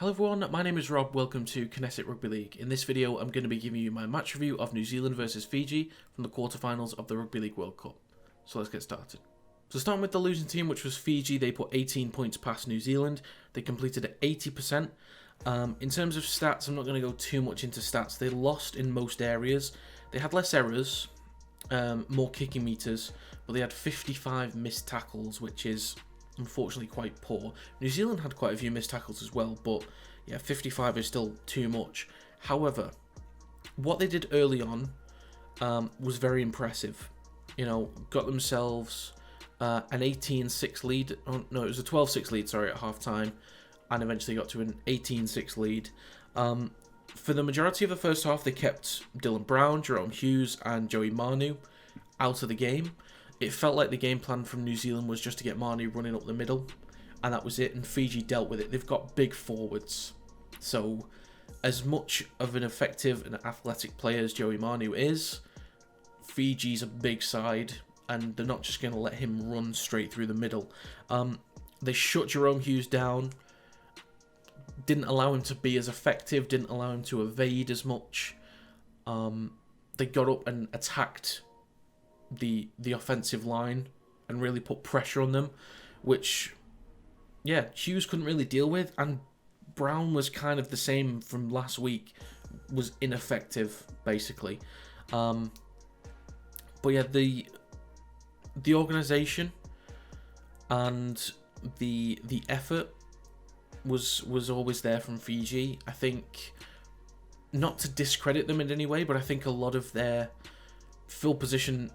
Hello everyone, my name is Rob, welcome to Kinetic Rugby League. In this video I'm going to be giving you my match review of New Zealand versus Fiji from the quarterfinals of the Rugby League World Cup. So let's get started. So starting with the losing team, which was Fiji, they put 18 points past New Zealand. They completed at 80%. In terms of stats, I'm not going to go too much into stats. They lost in most areas. They had less errors, more kicking meters, but they had 55 missed tackles, which is unfortunately quite poor. New Zealand had quite a few missed tackles as well, but yeah, 55 is still too much. However, what they did early on was very impressive. You know, got themselves an 18-6 lead. Oh, no, it was a 12-6 lead, sorry, at half-time, and eventually got to an 18-6 lead. For the majority of the first half, they kept Dylan Brown, Jerome Hughes, and Joey Manu out of the game. It felt like the game plan from New Zealand was just to get Manu running up the middle, and that was it, and Fiji dealt with it. They've got big forwards, so as much of an effective and athletic player as Joey Manu is, Fiji's a big side, and they're not just going to let him run straight through the middle. They shut Jerome Hughes down, didn't allow him to be as effective, didn't allow him to evade as much. They got up and attacked the offensive line and really put pressure on them, which, yeah, Hughes couldn't really deal with, and Brown was kind of the same from last week, was ineffective, basically. But yeah, the organisation and the effort was always there from Fiji. I think, not to discredit them in any way, but I think a lot of their field position,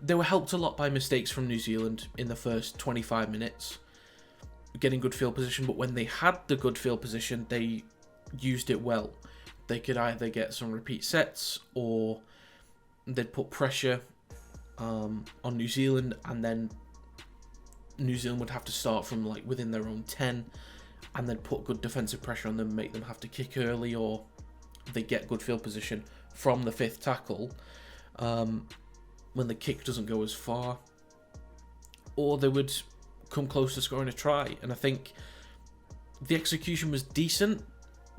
they were helped a lot by mistakes from New Zealand in the first 25 minutes, getting good field position, but when they had the good field position, they used it well. They could either get some repeat sets, or they'd put pressure on New Zealand, and then New Zealand would have to start from like within their own 10, and then put good defensive pressure on them, make them have to kick early, or they get good field position from the fifth tackle when the kick doesn't go as far, or they would come close to scoring a try. And I think the execution was decent,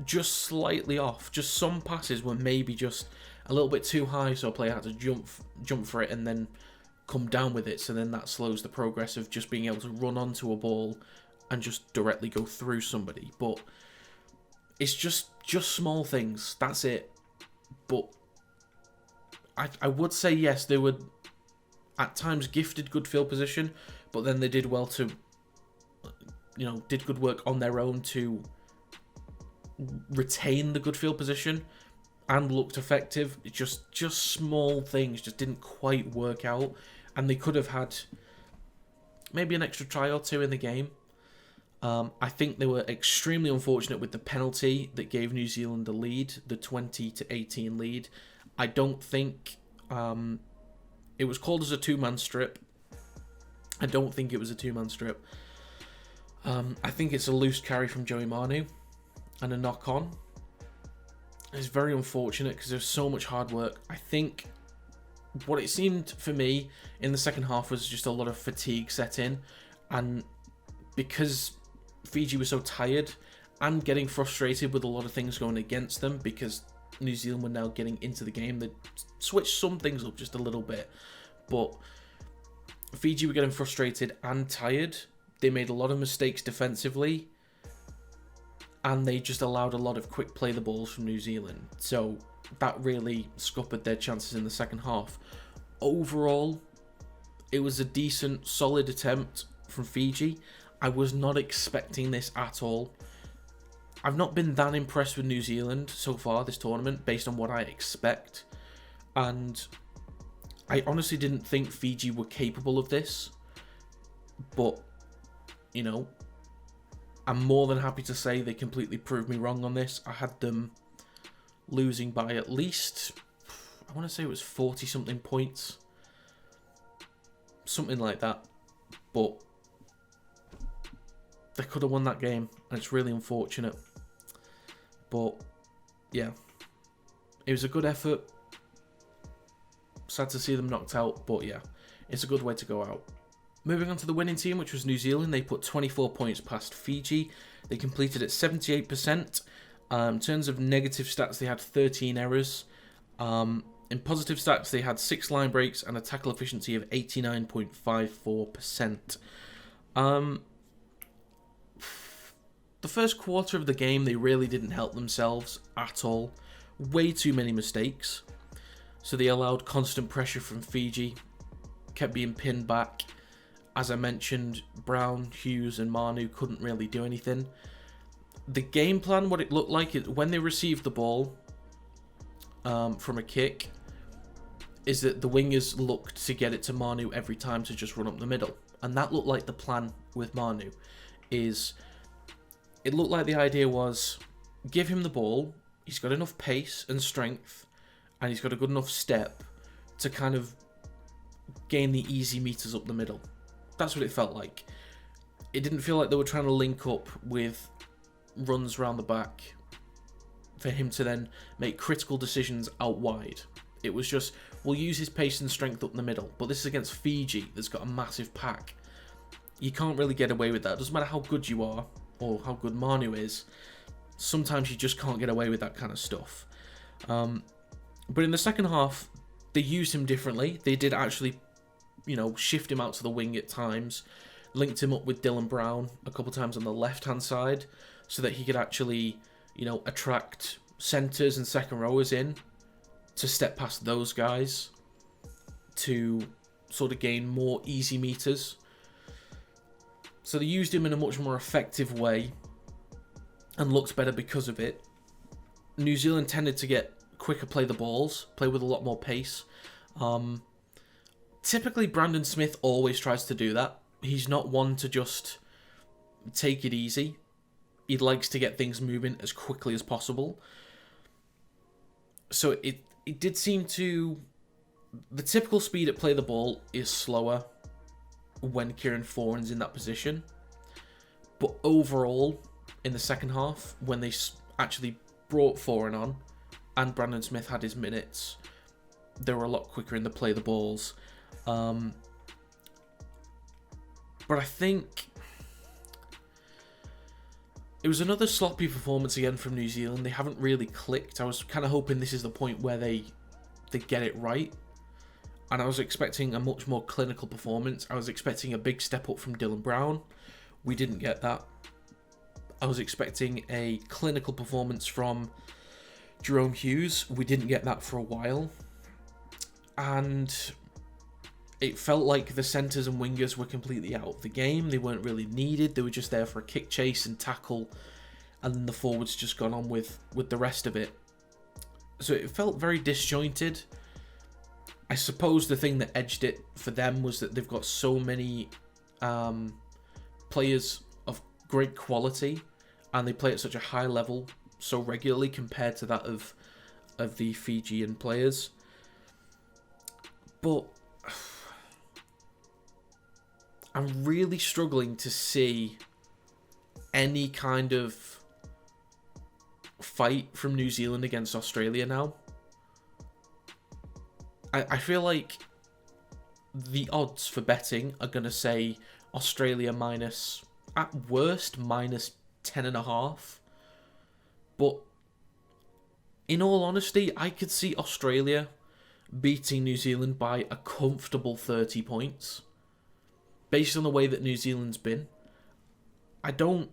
just slightly off. Just some passes were maybe just a little bit too high, so a player had to jump for it and then come down with it, so then that slows the progress of just being able to run onto a ball and just directly go through somebody. But it's just small things, that's it. But I would say, yes, they were at times gifted good field position, but then they did well to, you know, did good work on their own to retain the good field position and looked effective. It just small things just didn't quite work out, and they could have had maybe an extra try or two in the game. I think they were extremely unfortunate with the penalty that gave New Zealand the lead, the 20-18 lead. I don't think it was called as a two-man strip. I don't think it was a two-man strip. I think it's a loose carry from Joey Manu and a knock-on. It's very unfortunate because there's so much hard work. I think what it seemed for me in the second half was just a lot of fatigue set in, and because Fiji was so tired and getting frustrated with a lot of things going against them, because New Zealand were now getting into the game, they switched some things up just a little bit, but Fiji were getting frustrated and tired. They made a lot of mistakes defensively, and they just allowed a lot of quick play the balls from New Zealand, so that really scuppered their chances in the second half. Overall, it was a decent, solid attempt from Fiji. I was not expecting this at all. I've not been that impressed with New Zealand so far this tournament based on what I expect, and I honestly didn't think Fiji were capable of this, but, you know, I'm more than happy to say they completely proved me wrong on this. I had them losing by at least, I want to say it was 40-something points, something like that, but they could have won that game, and it's really unfortunate. But yeah, it was a good effort. Sad to see them knocked out, but yeah, it's a good way to go out. Moving on to the winning team, which was New Zealand, they put 24 points past Fiji. They completed at 78%. In terms of negative stats, they had 13 errors. In positive stats, they had 6 line breaks and a tackle efficiency of 89.54%. The first quarter of the game, they really didn't help themselves at all. Way too many mistakes. So they allowed constant pressure from Fiji, kept being pinned back. As I mentioned, Brown, Hughes and Manu couldn't really do anything. The game plan, what it looked like, is when they received the ball from a kick, is that the wingers looked to get it to Manu every time to just run up the middle. And that looked like the plan with Manu. It looked like the idea was, give him the ball, he's got enough pace and strength, and he's got a good enough step to kind of gain the easy meters up the middle. That's what it felt like. It didn't feel like they were trying to link up with runs around the back for him to then make critical decisions out wide. It was just, we'll use his pace and strength up the middle. But this is against Fiji that's got a massive pack. You can't really get away with that. It doesn't matter how good you are or how good Manu is. Sometimes you just can't get away with that kind of stuff. But in the second half, they used him differently. They did actually, shift him out to the wing at times. Linked him up with Dylan Brown a couple times on the left-hand side so that he could actually, attract centres and second rowers in to step past those guys to sort of gain more easy meters. So they used him in a much more effective way and looked better because of it. New Zealand tended to get quicker play the balls, play with a lot more pace. Typically, Brandon Smith always tries to do that. He's not one to just take it easy. He likes to get things moving as quickly as possible. So it did seem to... The typical speed at play the ball is slower when Kieran Foran's in that position. But overall, in the second half, when they actually brought Foran on and Brandon Smith had his minutes, they were a lot quicker in the play the balls. But I think it was another sloppy performance again from New Zealand. They haven't really clicked. I was kind of hoping this is the point where they get it right. And I was expecting a much more clinical performance. I was expecting a big step up from Dylan Brown. We didn't get that. I was expecting a clinical performance from Jerome Hughes. We didn't get that for a while. And it felt like the centres and wingers were completely out of the game. They weren't really needed. They were just there for a kick chase and tackle. And then the forwards just gone on with the rest of it. So it felt very disjointed. I suppose the thing that edged it for them was that they've got so many players of great quality and they play at such a high level so regularly compared to that of the Fijian players. But I'm really struggling to see any kind of fight from New Zealand against Australia now. I feel like the odds for betting are going to say Australia minus, at worst, minus 10.5. But in all honesty, I could see Australia beating New Zealand by a comfortable 30 points. Based on the way that New Zealand's been. I don't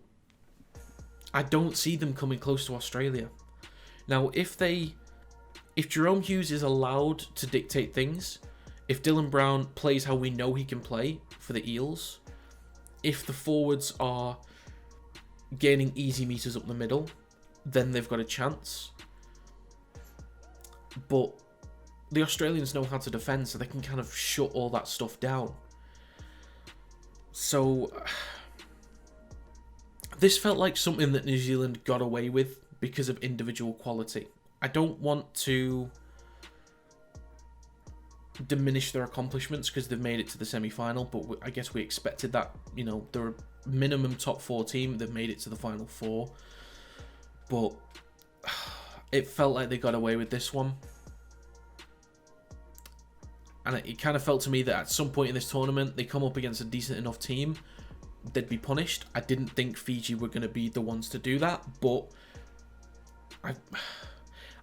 see them coming close to Australia. Now, if Jerome Hughes is allowed to dictate things, if Dylan Brown plays how we know he can play for the Eels, if the forwards are gaining easy meters up the middle, then they've got a chance. But the Australians know how to defend, so they can kind of shut all that stuff down. So this felt like something that New Zealand got away with because of individual quality. I don't want to diminish their accomplishments because they've made it to the semi-final, but I guess we expected that. They're a minimum top 4 team. They've made it to the final 4. But it felt like they got away with this one. And it kind of felt to me that at some point in this tournament, they come up against a decent enough team they'd be punished. I didn't think Fiji were going to be the ones to do that, but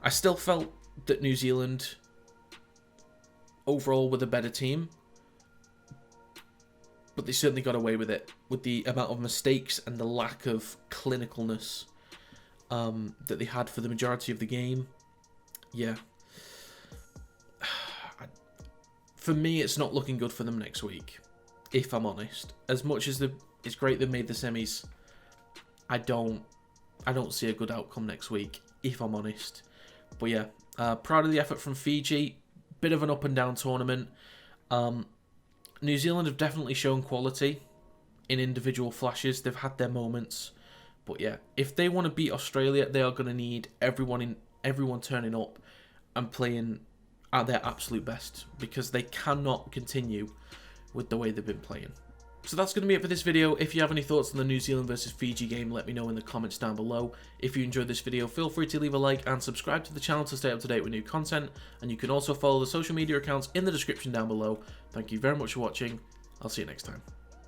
I still felt that New Zealand overall were the better team, but they certainly got away with it with the amount of mistakes and the lack of clinicalness that they had for the majority of the game. Yeah. For me, it's not looking good for them next week, if I'm honest. As much as it's great they made the semis, I don't see a good outcome next week, if I'm honest. But yeah, proud of the effort from Fiji. Bit of an up and down tournament. New Zealand have definitely shown quality in individual flashes. They've had their moments. But yeah, if they want to beat Australia, they are going to need everyone turning up and playing at their absolute best, because they cannot continue with the way they've been playing. So that's going to be it for this video. If you have any thoughts on the New Zealand versus Fiji game, let me know in the comments down below. If you enjoyed this video, feel free to leave a like and subscribe to the channel to stay up to date with new content. And you can also follow the social media accounts in the description down below. Thank you very much for watching. I'll see you next time.